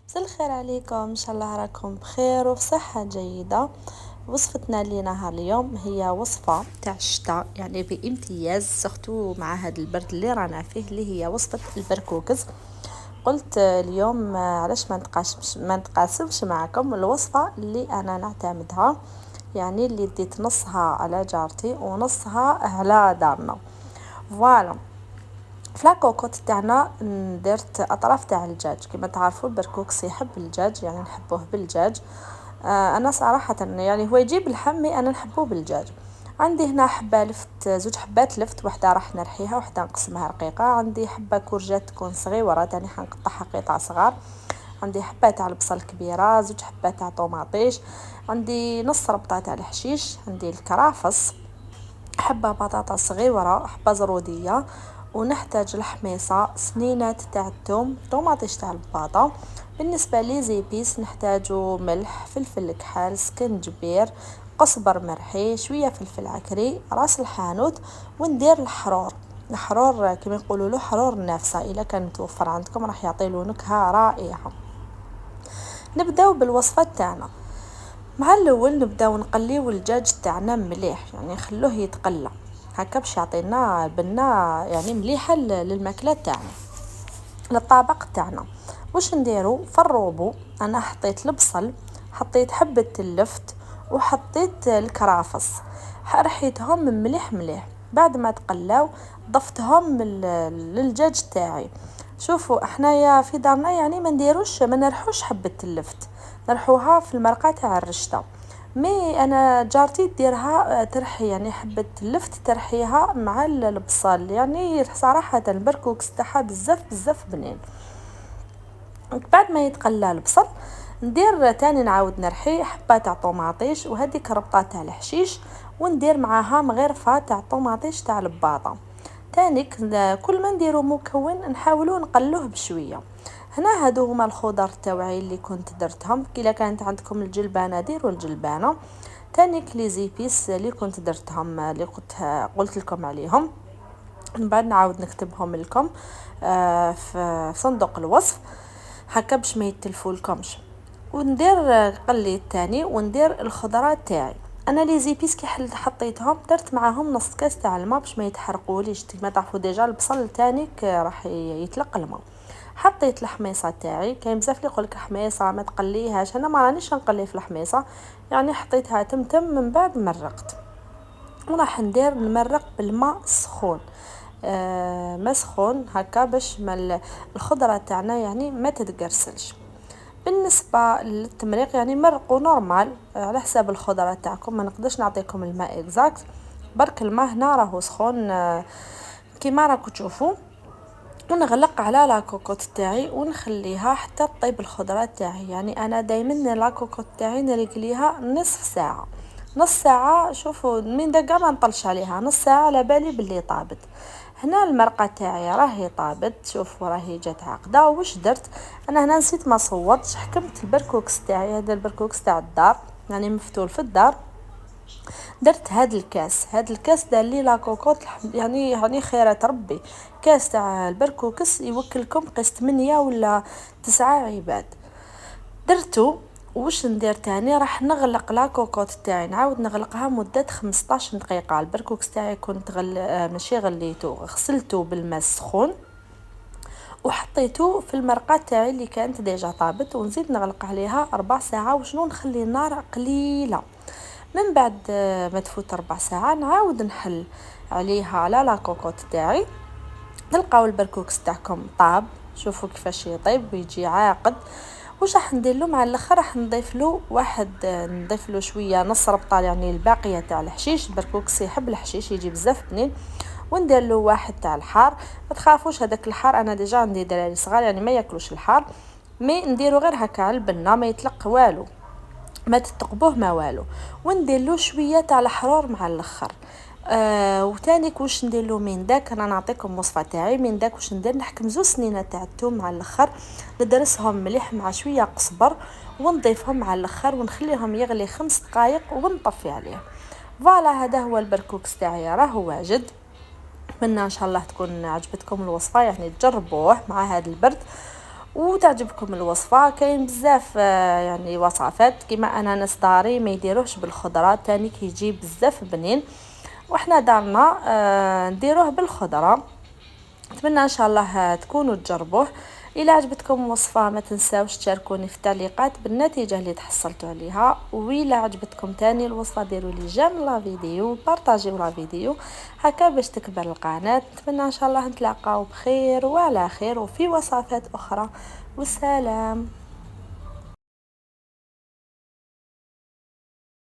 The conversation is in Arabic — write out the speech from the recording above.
مساء الخير عليكم، ان شاء الله راكم بخير وبصحة جيدة. وصفتنا لنهار اليوم هي وصفة تاع الشتاء، يعني بامتياز سختو مع هذا البرد اللي رانا فيه، اللي هي وصفة البركوكس. قلت اليوم علاش ما نتقاسمش معكم الوصفة اللي انا نعتمدها، يعني اللي ديت نصها على جارتي ونصها على دارنا. فوالا، في لاكوكوط تاعنا درت اطراف تاع الدجاج. كما تعرفوا البركوكس يحب الدجاج، يعني نحبوه بالدجاج. انا صراحه يعني هو يجيب اللحمي، انا نحبوه بالدجاج. عندي هنا حبه لفت، زوج حبات لفت، وحده راح نرحيها وحده نقسمها رقيقه. عندي حبه كورجات تكون صغيره تاني حنقطعها قطع صغار. عندي حبه تاع البصل كبيره، زوج حبات تاع طوماطيش. عندي نص ربطه تاع الحشيش. عندي الكرافس، حبة بطاطا صغيرة، حبة زرودية. ونحتاج الحميصة، سنينات تاع الثوم، طوماطيش تاع البطاطا. بالنسبة لي زيبيس نحتاجو ملح، فلفل كحال، سكنجبير، قزبر مرحي، شوية فلفل عكري، راس الحانوت. وندير الحرور كما يقولوا له حرور نافسة، الا كان متوفر عندكم راح يعطي له نكهة رائعة. نبداو بالوصفة تاعنا. مع الاول نبداو نقليو الدجاج تاعنا مليح، يعني نخلوه يتقلى هكا باش يعطينا بنه يعني مليحه للماكله تاعنا، للطبق تاعنا. واش نديرو في الروبو؟ انا حطيت البصل، حطيت حبه اللفت، وحطيت الكرافس. رحيتهم مليح مليح. بعد ما تقلاو ضفتهم للدجاج تاعي. شوفوا احنايا في دارنا يعني ما نرحوش حبه اللفت، نرحوها في المرقه تاع الرشته. مي انا جارتي ديرها ترحي يعني حبه اللفت ترحيها مع البصل، يعني صراحه البركوكس تاعها بزاف بزاف بنين. بعد ما يتقلى البصل ندير تاني نعاود نرحي حبه تاع طوماطيش وهذيك ربطه تاع الحشيش، وندير معاها مغرفه تاع طوماطيش تاع الباطا. تاني كل ما نديرو مكون نحاولوا نقلوه بشويه. هنا هادو هما الخضر تاوعي اللي كنت درتهم. الا كانت عندكم الجلبانه ديروا الجلبانه. تاني لي زيبيس اللي كنت درتهم اللي قلت لكم عليهم، من بعد نعاود نكتبهم لكم في صندوق الوصف هكا باش ما يتلفوا لكمش. وندير قلي الثاني وندير الخضرات تاعي. انا لي زيبيس كي حطيتهم درت معاهم نص كاس تاع الماء باش ما يتحرقوليش. ما تعرفوا ديجا البصل تاني راح يطلق الماء. حطيت الحميصه تاعي. كاين بزاف اللي يقولك حميصه ما تقليهاش، انا ما رانيش نقلي في الحميصه، يعني حطيتها تمتم من بعد مرقت. وراح ندير المرق بالماء السخون، ما سخون هكا باش ما الخضره تاعنا يعني ما تتقرسلش. بالنسبه للتمريق يعني مرقوا نورمال على حساب الخضره تاعكم، ما نقدرش نعطيكم الماء اكزاكت، برك الماء هنا راهو سخون كيما راكم تشوفوا. ونغلق على لاكوكوت تاعي ونخليها حتى طيب الخضره تاعي. يعني انا دائما لاكوكوت تاعي نريقليها نصف ساعه. نص ساعه شوفوا من دقه ما نطلش عليها، نص ساعه على بالي باللي طابت. هنا المرقه تاعي راهي طابت، شوفوا راهي جات عقده. واش درت انا هنا؟ نسيت ما صورتش. حكمت البركوكس تاعي، هذا البركوكس تاع الدار يعني مفتول في الدار. درت هاد الكاس دار لي لاكوكوط، يعني خيرة ربي. كاس تاع البركوكس يوكلكم قيس 8 ولا 9 عباد. درتو. وش ندير تاني؟ راح نغلق لاكوكوط تاعي، نعاود نغلقها مدة 15 دقيقة. البركوكس تاعي كنت ماشي غليتو، غسلته بالماء السخون وحطيته في المرقه تاعي اللي كانت ديجا طابت، ونزيد نغلق عليها 4 ساعة. وشنو نخلي النار قليله. من بعد ما تفوت 4 ساعة نعاود نحل عليها على لاكوكوت تاعي. تلقاو البركوكس تاعكم طاب. شوفوا كيفاش يطيب ويجي عاقد. واش راح ندير له مع الاخر؟ راح نضيف له نضيف له شويه نص ربطه يعني الباقيه تاع الحشيش. البركوكس يحب الحشيش يجي بزاف بنين. وندير له واحد تاع الحار. ما تخافوش هذاك الحار انا ديجا عندي دراري صغار يعني ما ياكلوش الحار، مي نديرو غير هكا على البنه ما يطلق والو، ما تتقبوه ما والو. وندير له شويه تاع الحرور مع الاخر. وتاني واش ندير له من داك؟ انا نعطيكم وصفه تاعي من داك. واش ندير؟ نحكم زوج سنينه تاع الثوم مع الاخر، ندرسهم مليح مع شويه قزبر، ونضيفهم مع الاخر ونخليهم يغلي 5 دقائق ونطفي عليه. فوالا هذا هو البركوكس تاعي راهو واجد. اتمنى ان شاء الله تكون عجبتكم الوصفه، يعني تجربوه مع هذا البرد. وتعجبكم الوصفه. كاين بزاف يعني وصفات كيما انا ناس داري ما يديروهش بالخضره تاني كيجي بزاف بنين، وحنا دارنا نديروه بالخضره. نتمنى ان شاء الله تكونوا تجربوه. الى عجبتكم الوصفه ما تنساوش تشاركوني في التعليقات بالنتيجه اللي تحصلتوا عليها، وإلا عجبتكم تاني الوصفه ديروا لي جيم لا فيديو، بارطاجيو لا فيديو هكا باش تكبر القناه. نتمنى ان شاء الله نتلاقاو بخير وعلى خير وفي وصفات اخرى، والسلام.